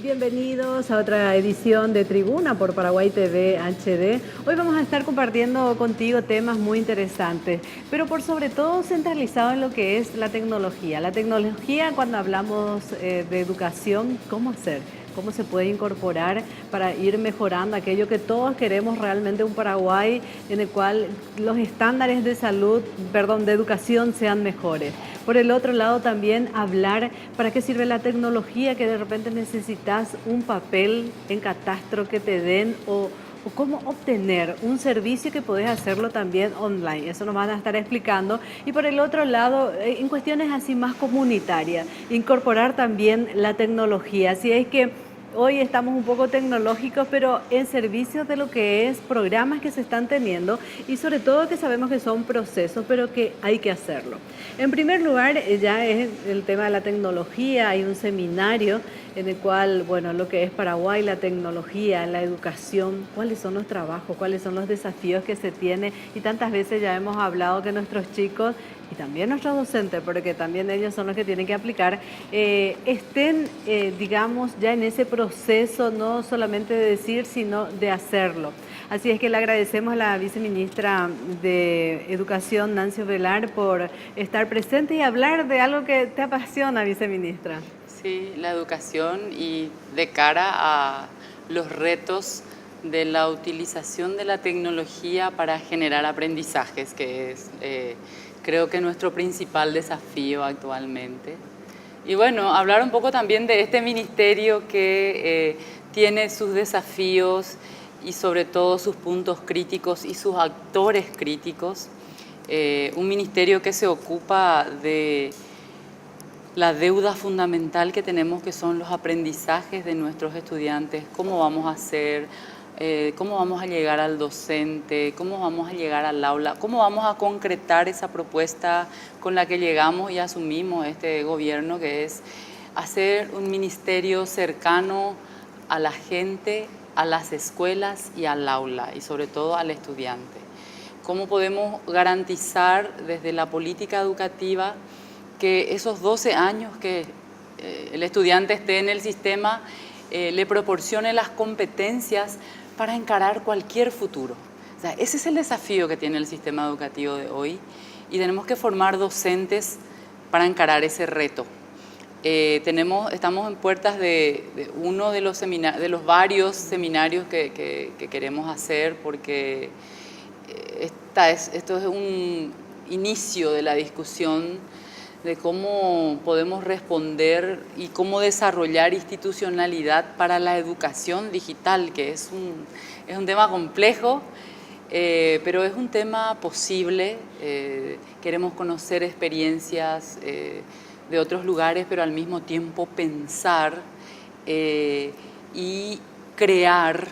Bienvenidos a otra edición de Tribuna por Paraguay TV HD. Hoy vamos a estar compartiendo contigo temas muy interesantes, pero por sobre todo centralizado en lo que es la tecnología. La tecnología, cuando hablamos de educación, ¿cómo hacer? ¿Cómo se puede incorporar para ir mejorando aquello que todos queremos realmente, un Paraguay en el cual los estándares de salud, perdón, de educación sean mejores? Por el otro lado también hablar para qué sirve la tecnología, que de repente necesitas un papel en catastro que te den o cómo obtener un servicio que podés hacerlo también online. Eso nos van a estar explicando. Y por el otro lado, en cuestiones así más comunitarias, incorporar también la tecnología. Así es que hoy estamos un poco tecnológicos, pero en servicio de lo que es programas que se están teniendo y sobre todo que sabemos que son procesos, pero que hay que hacerlo. En primer lugar, ya es el tema de la tecnología. Hay un seminario en el cual, bueno, lo que es Paraguay, la tecnología, la educación, cuáles son los trabajos, cuáles son los desafíos que se tienen. Y tantas veces ya hemos hablado que nuestros chicos y también nuestros docentes, porque también ellos son los que tienen que aplicar, estén, digamos, ya en ese proceso, no solamente de decir, sino de hacerlo. Así es que le agradecemos a la viceministra de Educación, Nancy Ovelar, por estar presente y hablar de algo que te apasiona, viceministra. Sí, la educación y de cara a los retos de la utilización de la tecnología para generar aprendizajes, que es creo que nuestro principal desafío actualmente. Y bueno, hablar un poco también de este ministerio que tiene sus desafíos y sobre todo sus puntos críticos y sus actores críticos. Un ministerio que se ocupa de la deuda fundamental que tenemos, que son los aprendizajes de nuestros estudiantes, cómo vamos a hacer, cómo vamos a llegar al docente, cómo vamos a llegar al aula, cómo vamos a concretar esa propuesta con la que llegamos y asumimos este gobierno, que es hacer un ministerio cercano a la gente, a las escuelas y al aula, y sobre todo al estudiante. ¿Cómo podemos garantizar desde la política educativa que esos 12 años que el estudiante esté en el sistema le proporcione las competencias para encarar cualquier futuro? O sea, ese es el desafío que tiene el sistema educativo de hoy y tenemos que formar docentes para encarar ese reto. Estamos en puertas de uno de los varios seminarios que queremos hacer, porque esto es un inicio de la discusión de cómo podemos responder y cómo desarrollar institucionalidad para la educación digital, que es un tema complejo, pero es un tema posible. Queremos conocer experiencias de otros lugares, pero al mismo tiempo pensar y crear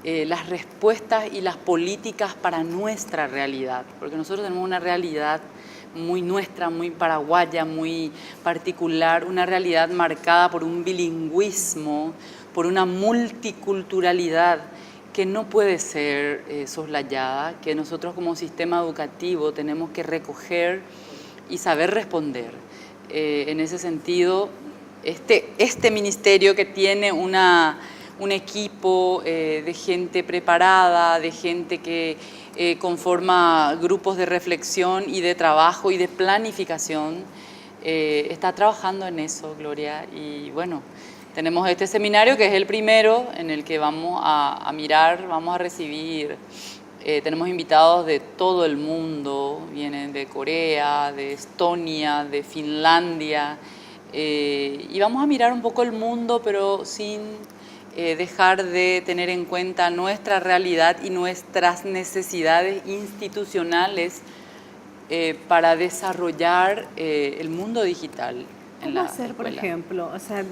las respuestas y las políticas para nuestra realidad, porque nosotros tenemos una realidad muy nuestra, muy paraguaya, muy particular, una realidad marcada por un bilingüismo, por una multiculturalidad que no puede ser soslayada, que nosotros como sistema educativo tenemos que recoger y saber responder. En ese sentido, este ministerio, que tiene un equipo de gente preparada, de gente que conforma grupos de reflexión y de trabajo y de planificación, está trabajando en eso, Gloria. Y bueno, tenemos este seminario que es el primero en el que vamos a mirar, vamos a recibir, tenemos invitados de todo el mundo, vienen de Corea, de Estonia, de Finlandia, y vamos a mirar un poco el mundo, pero sin dejar de tener en cuenta nuestra realidad y nuestras necesidades institucionales para desarrollar el mundo digital en la ¿Cómo hacer, por escuela. ejemplo? O sea,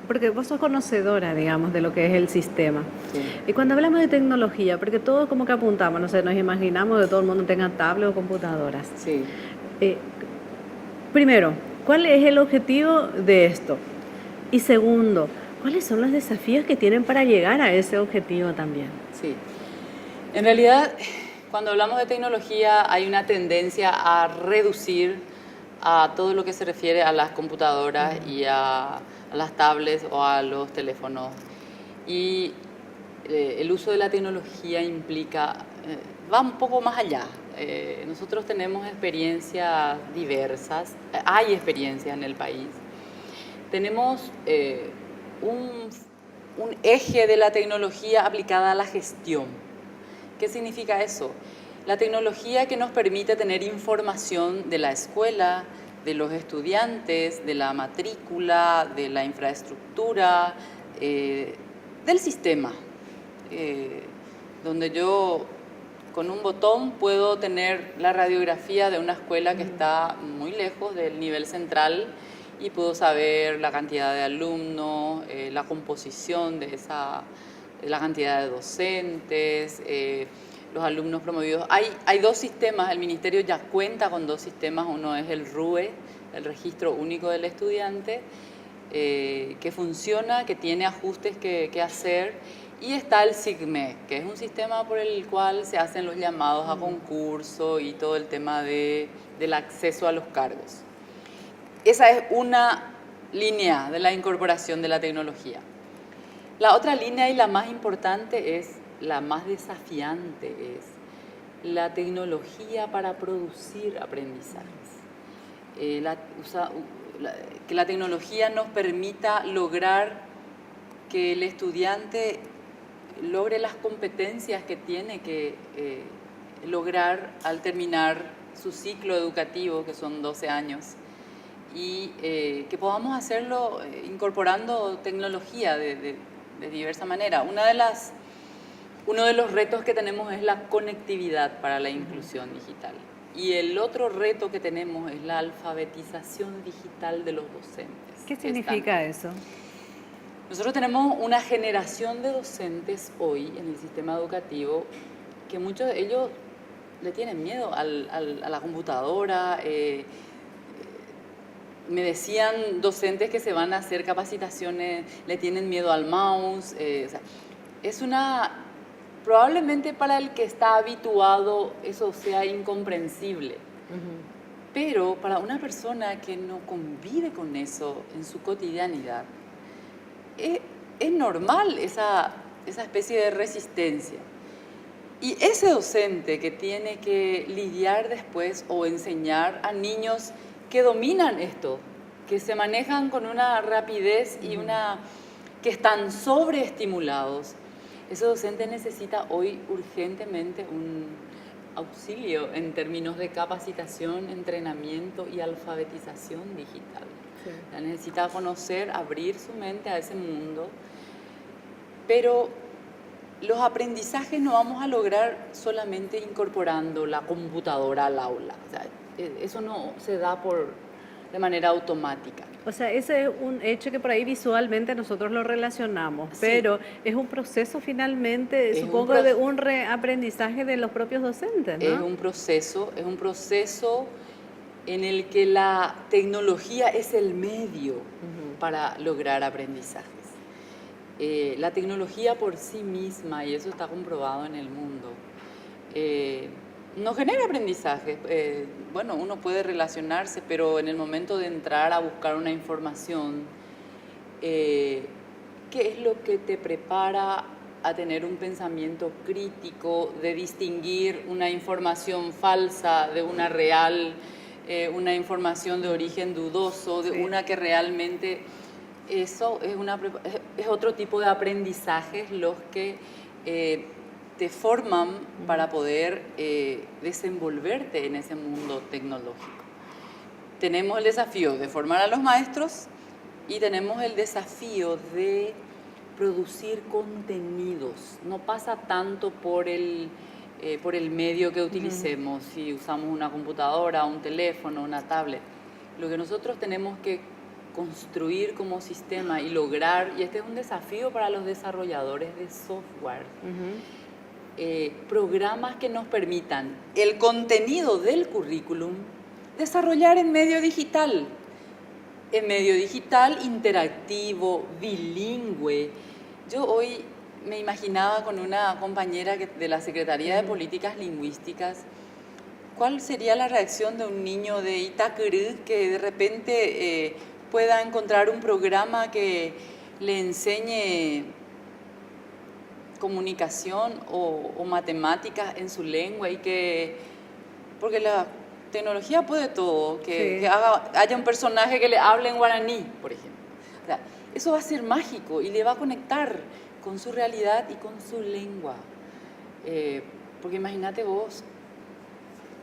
porque vos sos conocedora, digamos, de lo que es el sistema. Sí. Y cuando hablamos de tecnología, porque todo como que apuntamos, no sé, nos imaginamos que todo el mundo tenga tablet o computadoras. Sí. Primero, ¿cuál es el objetivo de esto? Y segundo, ¿cuáles son los desafíos que tienen para llegar a ese objetivo también? Sí. En realidad, cuando hablamos de tecnología, hay una tendencia a reducir a todo lo que se refiere a las computadoras y a las tablets o a los teléfonos. Y el uso de la tecnología implica, va un poco más allá. Nosotros tenemos experiencias diversas, hay experiencias en el país. Tenemos un eje de la tecnología aplicada a la gestión. ¿Qué significa eso? La tecnología que nos permite tener información de la escuela, de los estudiantes, de la matrícula, de la infraestructura, del sistema, donde yo con un botón puedo tener la radiografía de una escuela que está muy lejos del nivel central y puedo saber la cantidad de alumnos, la composición de la cantidad de docentes, los alumnos promovidos. Hay dos sistemas, el Ministerio ya cuenta con dos sistemas, uno es el RUE, el Registro Único del Estudiante, que funciona, que tiene ajustes que hacer, y está el SIGME, que es un sistema por el cual se hacen los llamados a concurso y todo el tema del acceso a los cargos. Esa es una línea de la incorporación de la tecnología. La otra línea y la más importante es, la más desafiante, es la tecnología para producir aprendizajes. Que la tecnología nos permita lograr que el estudiante logre las competencias que tiene que lograr al terminar su ciclo educativo, que son 12 años, y que podamos hacerlo incorporando tecnología de diversa manera. Uno de los retos que tenemos es la conectividad para la inclusión digital. Y el otro reto que tenemos es la alfabetización digital de los docentes. ¿Qué significa eso? Nosotros tenemos una generación de docentes hoy en el sistema educativo que muchos de ellos le tienen miedo a la computadora. Me decían docentes que se van a hacer capacitaciones, le tienen miedo al mouse. Probablemente para el que está habituado eso sea incomprensible. Pero para una persona que no convive con eso en su cotidianidad, es normal esa especie de resistencia. Y ese docente que tiene que lidiar después o enseñar a niños que dominan esto, que se manejan con una rapidez y que están sobreestimulados, ese docente necesita hoy urgentemente un auxilio en términos de capacitación, entrenamiento y alfabetización digital. Sí. Necesita conocer, abrir su mente a ese mundo, pero los aprendizajes no vamos a lograr solamente incorporando la computadora al aula. O sea, eso no se da de manera automática. O sea, ese es un hecho que por ahí visualmente nosotros lo relacionamos, sí, pero es un proceso finalmente, supongo, de un reaprendizaje de los propios docentes, ¿no? Es un proceso en el que la tecnología es el medio para lograr aprendizajes. La tecnología por sí misma, y eso está comprobado en el mundo, no genera aprendizaje. Bueno, uno puede relacionarse, pero en el momento de entrar a buscar una información, ¿qué es lo que te prepara a tener un pensamiento crítico, de distinguir una información falsa de una real, una información de origen dudoso, de una que realmente... Eso es otro tipo de aprendizajes los que te forman para poder desenvolverte en ese mundo tecnológico. Tenemos el desafío de formar a los maestros y tenemos el desafío de producir contenidos. No pasa tanto por el medio que utilicemos, si usamos una computadora, un teléfono, una tablet. Lo que nosotros tenemos que construir como sistema y lograr, y este es un desafío para los desarrolladores de software, programas que nos permitan el contenido del currículum desarrollar en medio digital interactivo, bilingüe. Yo hoy me imaginaba con una compañera de la Secretaría de Políticas Lingüísticas, ¿cuál sería la reacción de un niño de Itacurú que de repente pueda encontrar un programa que le enseñe comunicación o matemáticas en su lengua y porque la tecnología puede todo, que haya un personaje que le hable en guaraní, por ejemplo. O sea, eso va a ser mágico y le va a conectar con su realidad y con su lengua. Porque imagínate vos,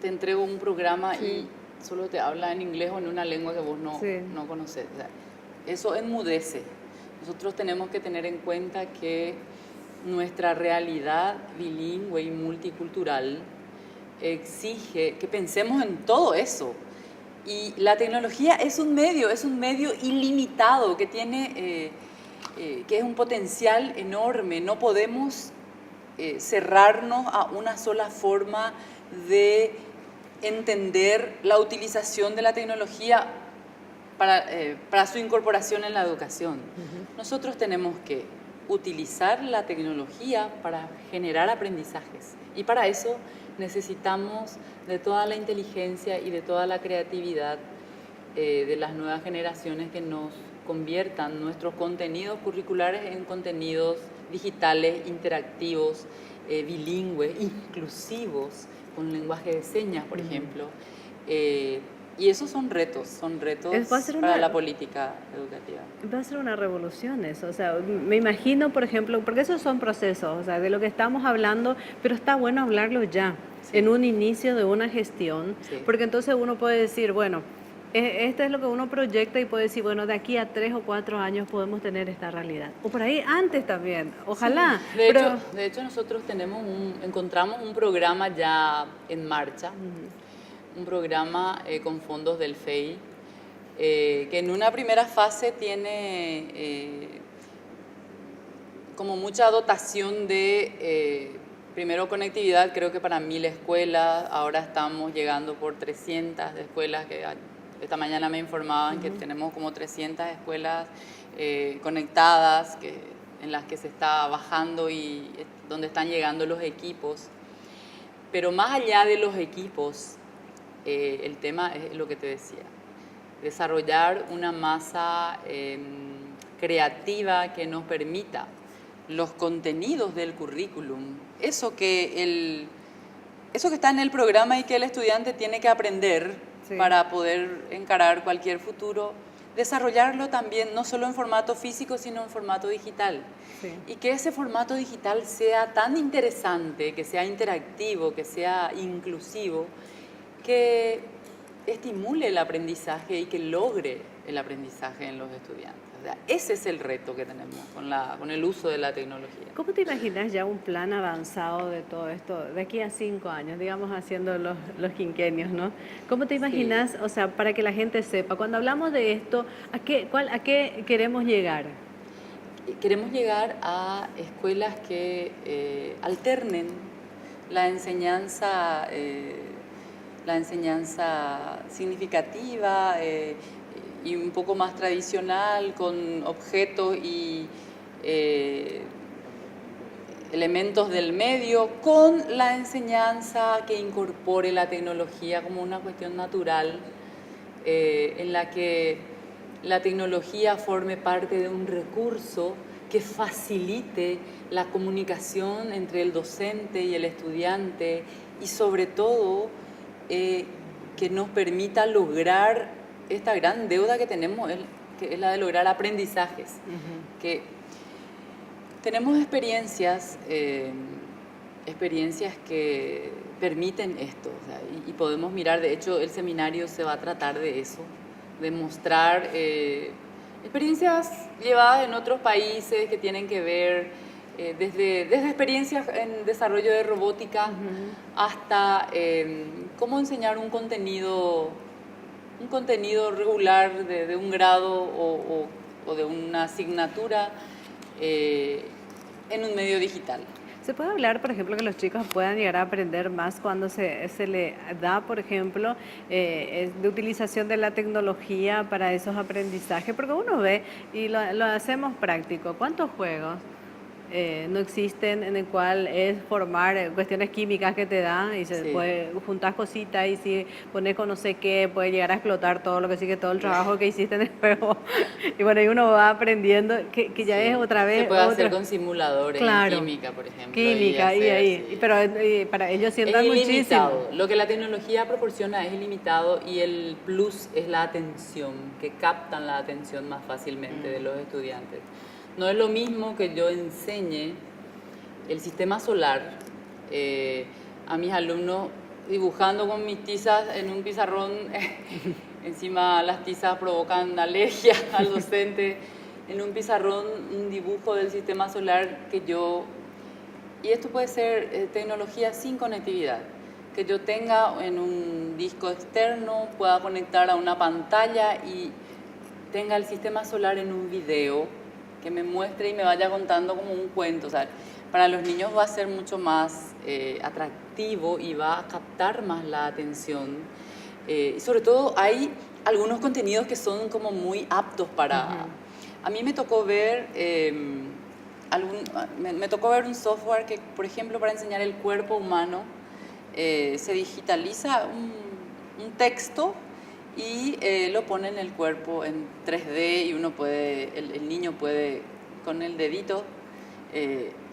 te entrego un programa y solo te habla en inglés o en una lengua que vos no conoces. O sea, eso enmudece. Nosotros tenemos que tener en cuenta que nuestra realidad bilingüe y multicultural exige que pensemos en todo eso. Y la tecnología es un medio ilimitado que tiene, que es un potencial enorme. No podemos cerrarnos a una sola forma de entender la utilización de la tecnología para su incorporación en la educación. Nosotros tenemos que utilizar la tecnología para generar aprendizajes y para eso necesitamos de toda la inteligencia y de toda la creatividad de las nuevas generaciones que nos conviertan nuestros contenidos curriculares en contenidos digitales, interactivos, bilingües, inclusivos, con lenguaje de señas, por ejemplo. Y esos son retos para la política educativa. Va a ser una revolución eso, o sea, me imagino, por ejemplo, porque esos son procesos, o sea, de lo que estamos hablando, pero está bueno hablarlo ya, en un inicio de una gestión, porque entonces uno puede decir, bueno, esto es lo que uno proyecta y puede decir, bueno, de aquí a 3 o 4 años podemos tener esta realidad. O por ahí antes también, ojalá. Sí. De hecho, nosotros encontramos un programa ya en marcha, un programa con fondos del FEI, que en una primera fase tiene como mucha dotación de, primero conectividad, creo que para 1000 escuelas, ahora estamos llegando por 300 escuelas, que esta mañana me informaban que tenemos como 300 escuelas conectadas, en las que se está bajando y donde están llegando los equipos. Pero más allá de los equipos, el tema es lo que te decía, desarrollar una masa creativa que nos permita los contenidos del currículum, eso que está en el programa y que el estudiante tiene que aprender para poder encarar cualquier futuro, desarrollarlo también no solo en formato físico sino en formato digital. Y que ese formato digital sea tan interesante, que sea interactivo, que sea inclusivo, que estimule el aprendizaje y que logre el aprendizaje en los estudiantes. O sea, ese es el reto que tenemos con el uso de la tecnología. ¿Cómo te imaginas ya un plan avanzado de todo esto, de aquí a 5 años, digamos, haciendo los quinquenios, ¿no? ¿Cómo te imaginas, o sea, para que la gente sepa, cuando hablamos de esto, ¿a qué queremos llegar? Queremos llegar a escuelas que alternen la enseñanza significativa y un poco más tradicional, con objetos y elementos del medio, con la enseñanza que incorpore la tecnología como una cuestión natural, en la que la tecnología forme parte de un recurso que facilite la comunicación entre el docente y el estudiante y sobre todo que nos permita lograr esta gran deuda que tenemos, que es la de lograr aprendizajes. Que tenemos experiencias que permiten esto, o sea, y podemos mirar, de hecho el seminario se va a tratar de eso, de mostrar experiencias llevadas en otros países que tienen que ver desde experiencias en desarrollo de robótica hasta cómo enseñar un contenido regular de un grado o de una asignatura en un medio digital. ¿Se puede hablar, por ejemplo, que los chicos puedan llegar a aprender más cuando se le da, por ejemplo, de utilización de la tecnología para esos aprendizajes? Porque uno ve y lo hacemos práctico. ¿Cuántos juegos? no existen, en el cual es formar cuestiones químicas que te dan y se Sí. puede juntar cositas y si pones con no sé qué puede llegar a explotar todo lo que sigue, todo el trabajo que hiciste en el juego. Y bueno, y uno va aprendiendo que ya es Sí. otra Se vez, puede hacer otra, con simuladores en claro, química, por ejemplo, y química y hacer, ahí, sí. pero para ellos Es sientan muchísimo. ilimitado. Lo que la tecnología proporciona es ilimitado y el plus es la atención, que captan la atención más fácilmente de los estudiantes. No es lo mismo que yo enseñe el sistema solar a mis alumnos dibujando con mis tizas en un pizarrón. Encima las tizas provocan alergia al docente. En un pizarrón un dibujo del sistema solar que yo... Y esto puede ser tecnología sin conectividad, que yo tenga en un disco externo, pueda conectar a una pantalla y tenga el sistema solar en un video que me muestre y me vaya contando como un cuento. O sea, para los niños va a ser mucho más atractivo y va a captar más la atención. Y sobre todo hay algunos contenidos que son como muy aptos para... A mí me tocó ver... me tocó ver un software que, por ejemplo, para enseñar el cuerpo humano, se digitaliza un texto y lo pone en el cuerpo en 3D y uno puede, el niño puede con el dedito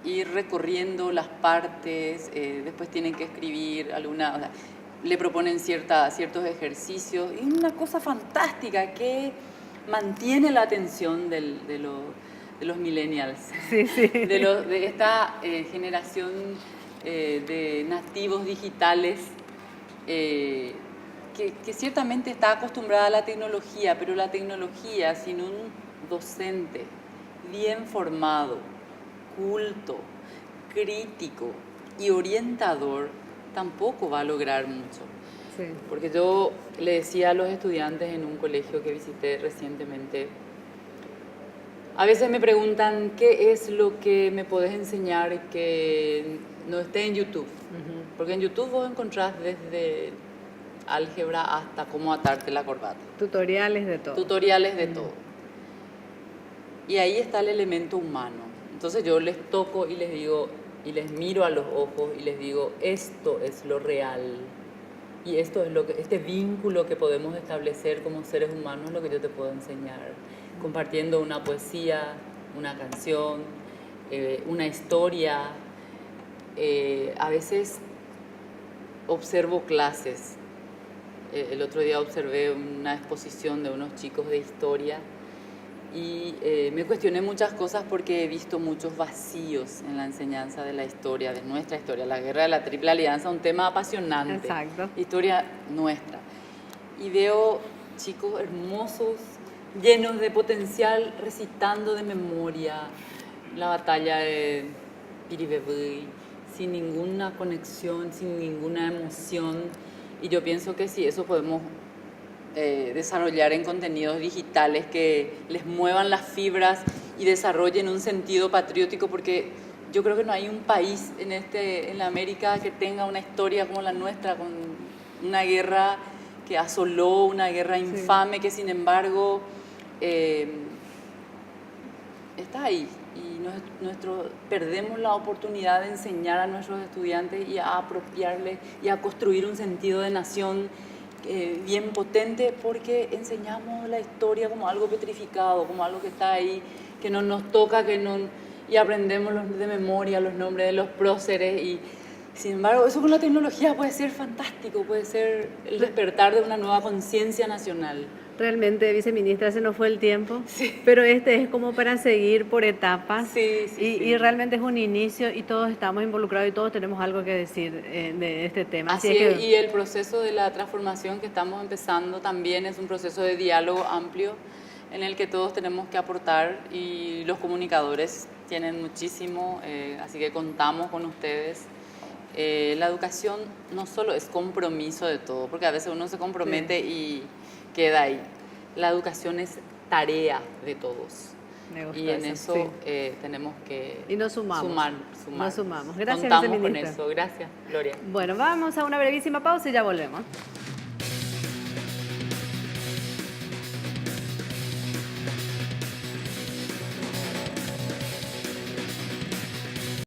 ir recorriendo las partes, después tienen que escribir alguna, o sea, le proponen ciertos ejercicios y una cosa fantástica que mantiene la atención de los millennials, Sí, sí. de esta generación de nativos digitales que ciertamente está acostumbrada a la tecnología, pero la tecnología sin un docente bien formado, culto, crítico y orientador tampoco va a lograr mucho. Sí. Porque yo le decía a los estudiantes en un colegio que visité recientemente, a veces me preguntan qué es lo que me podés enseñar que no esté en YouTube. Porque en YouTube vos encontrás desde álgebra hasta cómo atarte la corbata. Tutoriales de todo. Tutoriales de todo. Y ahí está el elemento humano. Entonces yo les toco y les digo, y les miro a los ojos y les digo, esto es lo real. Y esto es este vínculo que podemos establecer como seres humanos es lo que yo te puedo enseñar. Compartiendo una poesía, una canción, una historia. A veces observo clases. El otro día observé una exposición de unos chicos de historia y me cuestioné muchas cosas porque he visto muchos vacíos en la enseñanza de la historia, de nuestra historia. La guerra de la Triple Alianza, un tema apasionante. Exacto. Historia nuestra. Y veo chicos hermosos, llenos de potencial, recitando de memoria la batalla de Piribebuy, sin ninguna conexión, sin ninguna emoción. Y yo pienso que sí, eso podemos desarrollar en contenidos digitales que les muevan las fibras y desarrollen un sentido patriótico, porque yo creo que no hay un país en la América que tenga una historia como la nuestra, con una guerra que asoló, una guerra infame, que sin embargo está ahí. Y perdemos la oportunidad de enseñar a nuestros estudiantes y a apropiarles y a construir un sentido de nación bien potente, porque enseñamos la historia como algo petrificado, como algo que está ahí, que no nos toca, y aprendemos de memoria los nombres de los próceres. Y sin embargo, eso con la tecnología puede ser fantástico, puede ser el despertar de una nueva conciencia nacional. Realmente, viceministra, se nos fue el tiempo, pero este es como para seguir por etapas y realmente es un inicio y todos estamos involucrados y todos tenemos algo que decir de este tema. Así es, y el proceso de la transformación que estamos empezando también es un proceso de diálogo amplio en el que todos tenemos que aportar y los comunicadores tienen muchísimo, así que contamos con ustedes. La educación no solo es compromiso de todo, porque a veces uno se compromete y queda ahí. La educación es tarea de todos. Y en eso tenemos que y nos sumamos. sumar. Nos sumamos. Gracias, Contamos con viceministra. eso. Gracias, Gloria. Bueno, vamos a una brevísima pausa y ya volvemos.